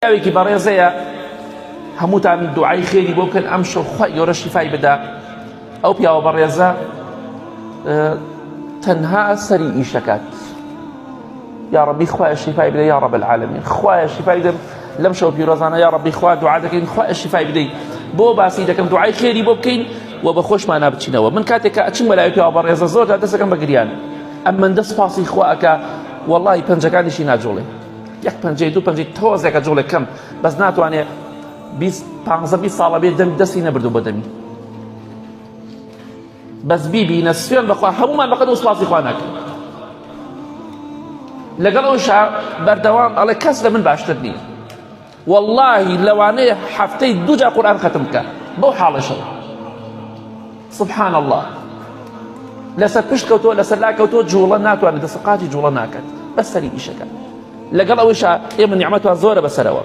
پیاوێکی بەڕێزەیە هەمووتان دوعای خێری بۆ بکەن ئەمشەو خوای گەورە شیفای بدا. ئەو پیاوە بەڕێزە تەنها سەری ئیشەکات. یا ربی خوای شیفای بدەی یا رب العالمین، خوای شیفای بدەم لەم شەو پیرۆزانە یا ربی خوا دوعا دەکەین خوای شیفای بدەی. بۆ باسی دەکەم دوعای خێری بۆ بکەین و بە خۆشمان نابچینەوە. من کاتێک ئەچم بەلای پیاوە بەڕێزە زۆر دەستەکەم بە گریان، ئەمەندە سپاسی خوا ئەکا وەڵڵی پەنجەکانیشی ناجوڵێ، یەک پەنجەی دوو پەنجەی تۆزێکە جوڵێ کەم بەس ناتوانێ 15-20 ساڵە بێت دەستی نەبردو بە دەمی. بەس بیبینە سوێن بەخوا هەمومان بەقەد و سپاسی خوا ناکەین. لەگەڵ ئەوشا بەردەوام ئەڵێ کەس لە من باشتر نییە. وەڵڵاهی لەوانەیە هەفتەی دوو جا قورئان ختم بکە بەو حاڵەشەوە. سبحان الله. لەسەر پشت کەوتۆ لەسەر لا کەوتۆ جوڵە ناتوانێت دەسەقاتی جوڵە ناکات بەس سەری ئیشەکە. لەگەڵ ئەوەیشا ئێمە نیعمەتوان زۆرە بەسەرەوە.